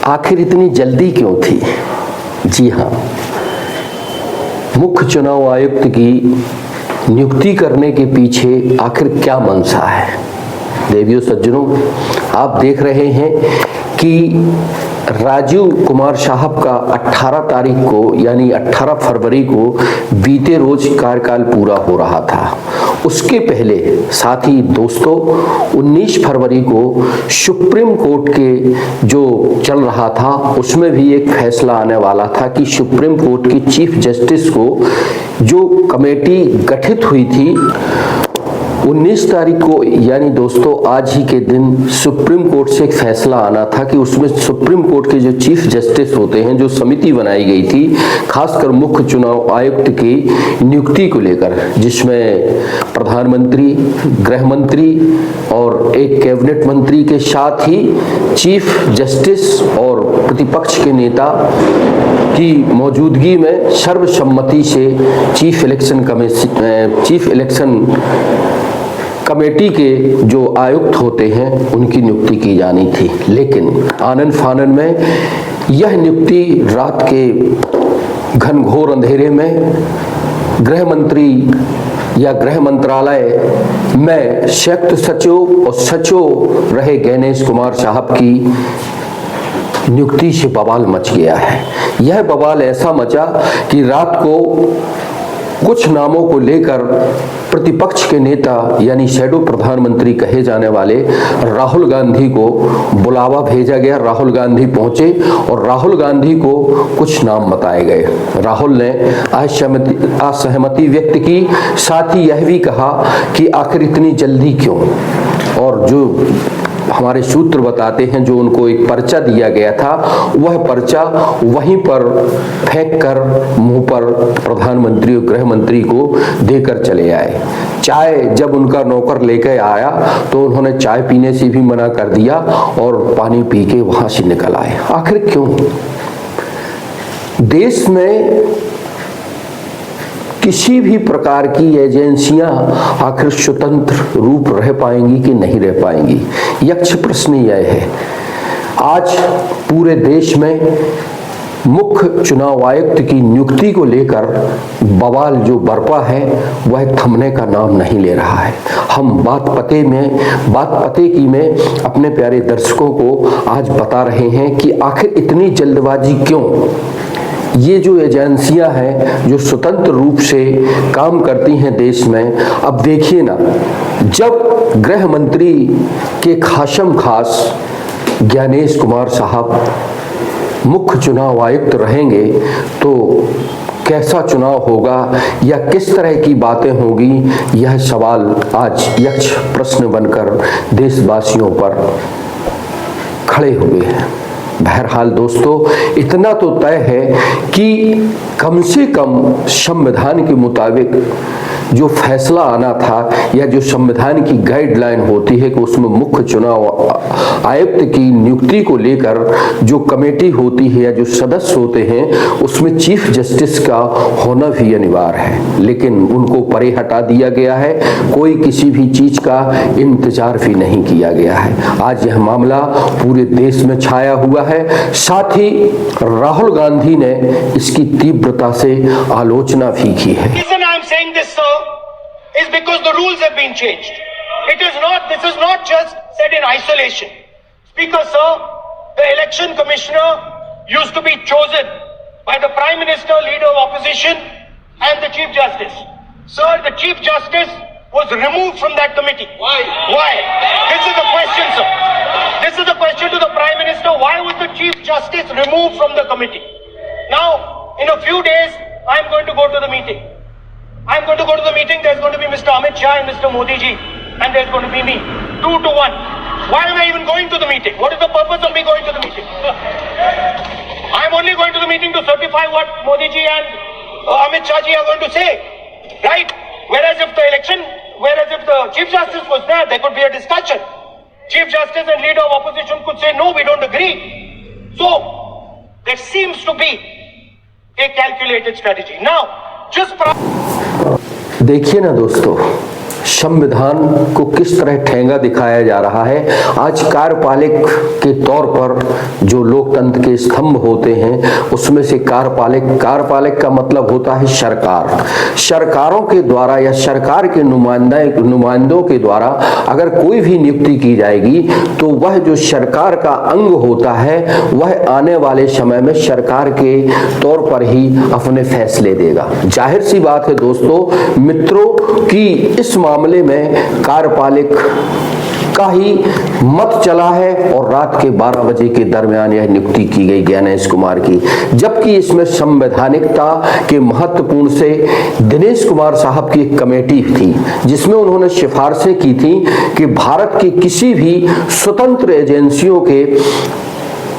आखिर इतनी जल्दी क्यों थी? जी हाँ, मुख्य चुनाव आयुक्त की नियुक्ति करने के पीछे आखिर क्या मंशा है? देवियों सज्जनों, आप देख रहे हैं कि राजीव कुमार साहब का 18 तारीख को यानी 18 फरवरी को बीते रोज कार्यकाल पूरा हो रहा था। उसके पहले साथी दोस्तों 19 फरवरी को सुप्रीम कोर्ट के जो चल रहा था उसमें भी एक फैसला आने वाला था कि सुप्रीम कोर्ट की चीफ जस्टिस को जो कमेटी गठित हुई थी 19 तारीख को यानी दोस्तों आज ही के दिन सुप्रीम कोर्ट से एक फैसला आना था कि उसमें सुप्रीम कोर्ट के जो चीफ जस्टिस होते हैं, जो समिति बनाई गई थी खासकर मुख्य चुनाव आयुक्त की नियुक्ति को लेकर, जिसमें प्रधानमंत्री, गृह मंत्री और एक कैबिनेट मंत्री के साथ ही चीफ जस्टिस और प्रतिपक्ष के नेता की मौजूदगी में सर्वसम्मति से चीफ इलेक्शन कमेटी के जो आयुक्त होते हैं उनकी नियुक्ति की जानी थी। लेकिन आनन फानन में यह नियुक्ति रात के घनघोर अंधेरे में गृह मंत्री या गृह मंत्रालय में संयुक्त सचिव और सचिव रहे गणेश कुमार साहब की नियुक्ति से बवाल मच गया है। यह बवाल ऐसा मचा कि रात को कुछ नामों को लेकर प्रतिपक्ष के नेता यानी शैडो प्रधानमंत्री कहे जाने वाले राहुल गांधी को बुलावा भेजा गया। राहुल गांधी पहुंचे और राहुल गांधी को कुछ नाम बताए गए। राहुल ने असहमति व्यक्त की, साथ ही यह भी कहा कि आखिर इतनी जल्दी क्यों। और जो हमारे सूत्र बताते हैं जो उनको एक पर्चा दिया गया था वह पर्चा वहीं पर फेंक कर मुंह पर प्रधानमंत्री और गृह मंत्री को देकर चले आए। चाय जब उनका नौकर लेकर आया तो उन्होंने चाय पीने से भी मना कर दिया और पानी पी के वहां से निकल आए। आखिर क्यों? देश में किसी भी प्रकार की एजेंसियां आखिर स्वतंत्र रूप रह पाएंगी कि नहीं रह पाएंगी, यक्ष प्रश्न यह है। आज पूरे देश में मुख्य चुनाव आयुक्त की नियुक्ति को लेकर बवाल जो बरपा है वह थमने का नाम नहीं ले रहा है। हम बात पते की में अपने प्यारे दर्शकों को आज बता रहे हैं कि आखिर इतनी जल्दबाजी क्यों। ये जो एजेंसियां हैं जो स्वतंत्र रूप से काम करती हैं देश में, अब देखिए ना, जब गृह मंत्री के खासम खास गणेश कुमार साहब मुख्य चुनाव आयुक्त रहेंगे तो कैसा चुनाव होगा या किस तरह की बातें होगी, यह सवाल आज यक्ष प्रश्न बनकर देशवासियों पर खड़े हुए हैं। बहरहाल दोस्तों, इतना तो तय है कि कम से कम संविधान के मुताबिक जो फैसला आना था या जो संविधान की गाइडलाइन होती है कि उसमें मुख्य चुनाव आयुक्त की नियुक्ति को लेकर जो कमेटी होती है या जो सदस्य होते हैं उसमें चीफ जस्टिस का होना भी अनिवार्य है, लेकिन उनको परे हटा दिया गया है। कोई किसी भी चीज का इंतजार भी नहीं किया गया है। आज यह मामला पूरे देश में छाया हुआ है। साथ ही राहुल गांधी ने इसकी तीव्रता से आलोचना भी की है। Saying this, sir, is because the rules have been changed. This is not just said in isolation. Speaker, sir, the election commissioner used to be chosen by the Prime Minister, Leader of Opposition, and the Chief Justice. Sir, the Chief Justice was removed from that committee. Why? Why? This is the question, sir. This is the question to the Prime Minister. Why was the Chief Justice removed from the committee? Now, in a few days, I am going to go to the meeting. There's going to be Mr. Amit Shah and Mr. Modi ji, and there's going to be me. 2-1. Why am I even going to the meeting? What is the purpose of me going to the meeting? I'm only going to the meeting to certify what Modi ji and Amit Shah ji are going to say, right? Whereas if the Chief Justice was there could be a discussion. Chief Justice and Leader of Opposition could say, no, we don't agree. So, there seems to be a calculated strategy. Now, देखिए ना दोस्तों, संविधान को किस तरह ठेंगा दिखाया जा रहा है। आज कार्यपालिक के तौर पर जो लोकतंत्र के स्तंभ होते हैं उसमें से कार्यपालिक का मतलब होता है सरकार। सरकारों के द्वारा या सरकार के नुमाइंदों के द्वारा अगर कोई भी नियुक्ति की जाएगी तो वह जो सरकार का अंग होता है वह आने वाले समय में सरकार के तौर पर ही अपने फैसले देगा। जाहिर सी बात है दोस्तों मित्रों कि इस मामले में कार्यपालिक का ही मत चला है और रात के 12 बजे के दरमियान यह नियुक्ति की गई ज्ञानेश कुमार की, जबकि इसमें संवैधानिकता के महत्वपूर्ण से दिनेश कुमार साहब की एक कमेटी थी जिसमें उन्होंने सिफारिशें की थी कि भारत की किसी भी स्वतंत्र एजेंसियों के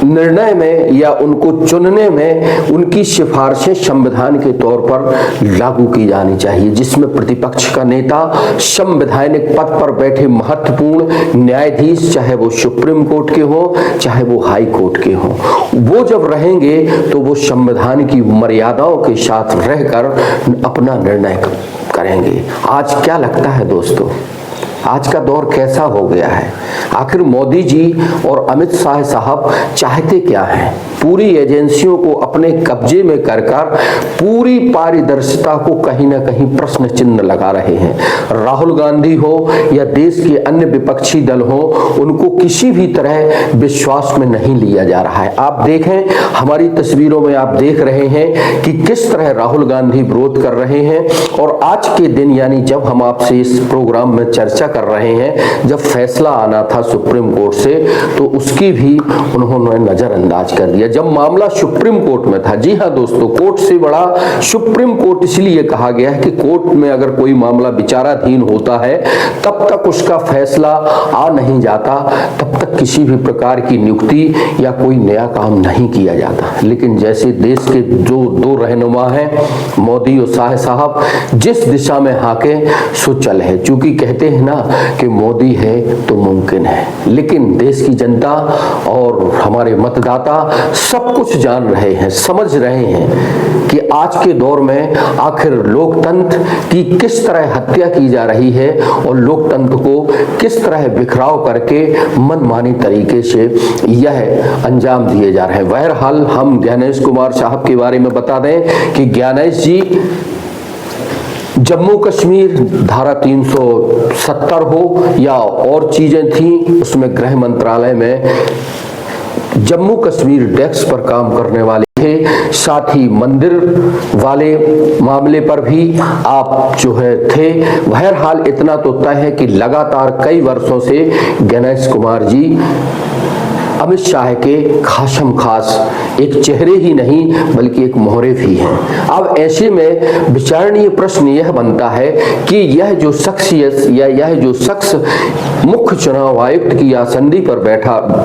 निर्णय में या उनको चुनने में उनकी सिफारिशें संविधान के तौर पर लागू की जानी चाहिए, जिसमें प्रतिपक्ष का नेता संवैधानिक पद पर बैठे महत्वपूर्ण न्यायाधीश चाहे वो सुप्रीम कोर्ट के हो चाहे वो हाई कोर्ट के हो, वो जब रहेंगे तो वो संविधान की मर्यादाओं के साथ रहकर अपना निर्णय करेंगे। आज क्या लगता है दोस्तों, आज का दौर कैसा हो गया है? आखिर मोदी जी और अमित शाह साहब चाहते क्या हैं? पूरी एजेंसियों को अपने कब्जे में कर पूरी पारदर्शिता को कहीं ना कहीं प्रश्न चिन्ह लगा रहे हैं। राहुल गांधी हो या देश के अन्य विपक्षी दल हो, उनको किसी भी तरह विश्वास में नहीं लिया जा रहा है। आप देखें, हमारी तस्वीरों में आप देख रहे हैं कि किस तरह राहुल गांधी विरोध कर रहे हैं। और आज के दिन यानी जब हम आपसे इस प्रोग्राम में चर्चा कर रहे हैं, जब फैसला आना था सुप्रीम कोर्ट से, तो उसकी भी उन्होंने नजरअंदाज कर दिया। जब मामला सुप्रीम कोर्ट में था, जी हाँ दोस्तों, कोर्ट से बड़ा सुप्रीम कोर्ट इसलिए कहा गया है कि कोर्ट में अगर कोई मामला विचाराधीन होता है तब तक उसका फैसला आ नहीं जाता, तब तक किसी भी प्रकार की नियुक्ति या कोई नया काम नहीं किया जाता। लेकिन जैसे देश के जो दो रहनुमा हैं, मोदी और शाह साहब, जिस दिशा में हाके सो चल है। चूंकि कहते हैं ना कि मोदी है तो मुमकिन है, लेकिन देश की जनता और हमारे मतदाता सब कुछ जान रहे हैं, समझ रहे हैं कि आज के दौर में आखिर लोकतंत्र की किस तरह हत्या की जा रही है और लोकतंत्र को किस तरह बिखराव करके मनमानी तरीके से यह अंजाम दिए जा रहे हैं। बहरहाल हम ज्ञानेश कुमार साहब के बारे में बता दें कि ज्ञानेश जी जम्मू कश्मीर धारा 370 हो या और चीजें थी, उसमें गृह मंत्रालय में जम्मू कश्मीर डेस्क पर काम करने वाले थे। साथ ही मंदिर वाले मामले पर भी आप जो है थे। बहरहाल इतना तो तय है कि लगातार कई वर्षों से गणेश कुमार जी अमित शाह के खासम खास एक चेहरे ही नहीं बल्कि एक मोहरे भी हैं। अब ऐसे में विचारणीय प्रश्न यह बनता है कि यह जो शख्सियत या यह जो शख्स मुख्य चुनाव आयुक्त की आसंदी पर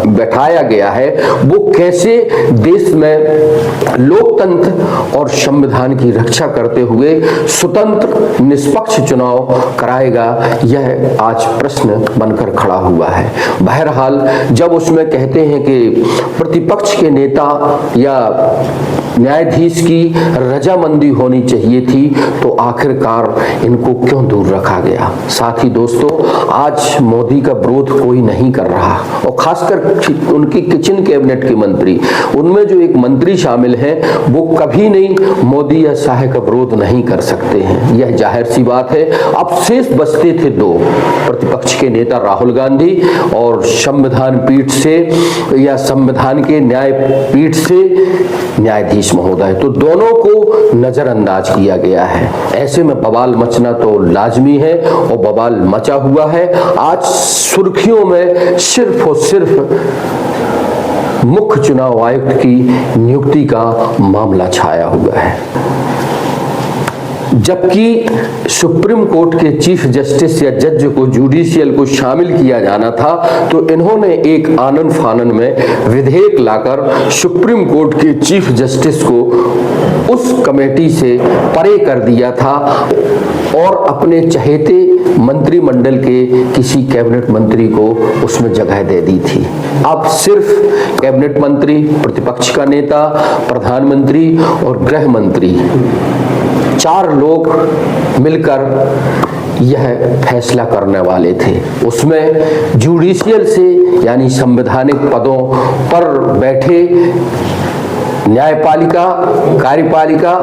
बैठाया गया है, वो कैसे देश में लोकतंत्र और संविधान की रक्षा करते हुए स्वतंत्र निष्पक्ष चुनाव कराएगा, यह आज प्रश्न बनकर खड़ा हुआ है। बहरहाल जब उसमें कहते हैं कि प्रतिपक्ष के नेता या न्यायाधीश की रजामंदी होनी चाहिए थी, तो आखिरकार इनको क्यों दूर रखा गया। साथ ही दोस्तों, आज मोदी का विरोध कोई नहीं कर रहा, और खासकर उनकी किचन कैबिनेट के मंत्री, उनमें जो एक मंत्री शामिल हैं, वो कभी नहीं मोदी या शाह का विरोध नहीं कर सकते हैं, यह जाहिर सी बात है। अब शेष बचते थे दो, प्रतिपक्ष के नेता राहुल गांधी और संविधान पीठ से या संविधान के न्याय पीठ से न्यायाधीश महोदय, तो दोनों को नजरअंदाज किया गया है। ऐसे में बवाल मचना तो लाजमी है और बवाल मचा हुआ है। आज सुर्खियों में सिर्फ और सिर्फ मुख्य चुनाव आयुक्त की नियुक्ति का मामला छाया हुआ है, जबकि सुप्रीम कोर्ट के चीफ जस्टिस या जज को जुडिशियल को शामिल किया जाना था, तो इन्होंने एक आनन फानन में विधेयक लाकर सुप्रीम कोर्ट के चीफ जस्टिस को उस कमेटी से परे कर दिया था और अपने चहेते मंत्रिमंडल के किसी कैबिनेट मंत्री को उसमें जगह दे दी थी। अब सिर्फ कैबिनेट मंत्री, प्रतिपक्ष का नेता, प्रधानमंत्री और गृह मंत्री, चार लोग मिलकर यह फैसला करने वाले थे। उसमें जुडिशियल से यानी संवैधानिक पदों पर बैठे न्यायपालिका, कार्यपालिका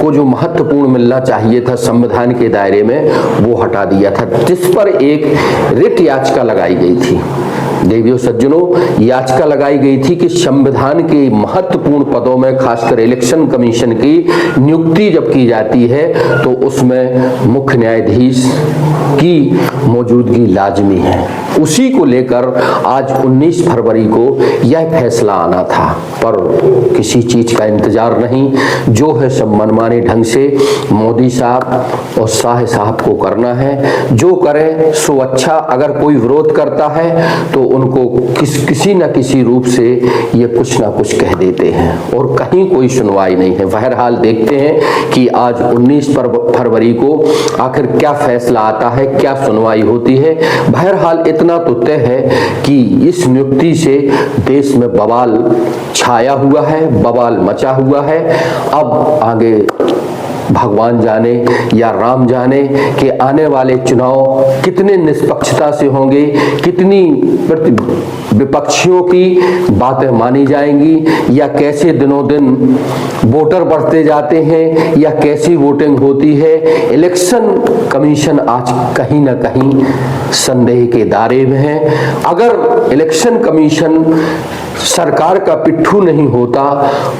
को जो महत्वपूर्ण मिलना चाहिए था संविधान के दायरे में, वो हटा दिया था, जिस पर एक रिट याचिका लगाई गई थी। देवियों सज्जनों, याचिका लगाई गई थी कि संविधान के महत्वपूर्ण पदों में, खासकर इलेक्शन कमीशन की नियुक्ति जब की जाती है तो उसमें मुख्य न्यायाधीश की मौजूदगी लाजमी है। उसी को लेकर आज 19 फरवरी को यह फैसला आना था, पर किसी चीज का इंतजार नहीं। जो है सब मनमाने ढंग से मोदी साहब और शाह साहब को करना है। जो करें सो अच्छा। अगर कोई विरोध करता है तो उनको किसी न किसी रूप से ये कुछ ना कुछ कह देते हैं और कहीं कोई सुनवाई नहीं है। बहरहाल देखते हैं कि आज 19 फरवरी को आखिर क्या फैसला आता है, क्या सुनवाई होती है। बहरहाल इतना तो तय है कि इस नियुक्ति से देश में बवाल छाया हुआ है, बवाल मचा हुआ है। अब आगे भगवान जाने या राम जाने कि आने वाले चुनाव कितने निष्पक्षता से होंगे, कितनी विपक्षियों की बातें मानी जाएंगी, या कैसे दिनों दिन वोटर बढ़ते जाते हैं, या कैसी वोटिंग होती है। इलेक्शन कमीशन आज कहीं ना कहीं संदेह के दायरे में है। अगर इलेक्शन कमीशन सरकार का पिट्ठू नहीं होता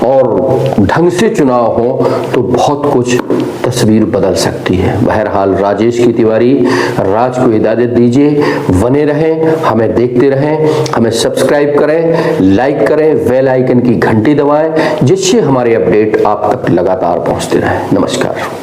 और ढंग से चुनाव हो तो बहुत कुछ तस्वीर बदल सकती है। बहरहाल राजेश की तिवारी राज को इजाजत दीजिए। बने रहें, हमें देखते रहें, हमें सब्सक्राइब करें, लाइक करें, बेल आइकन की घंटी दबाएं, जिससे हमारे अपडेट आप तक लगातार पहुंचते रहें। नमस्कार।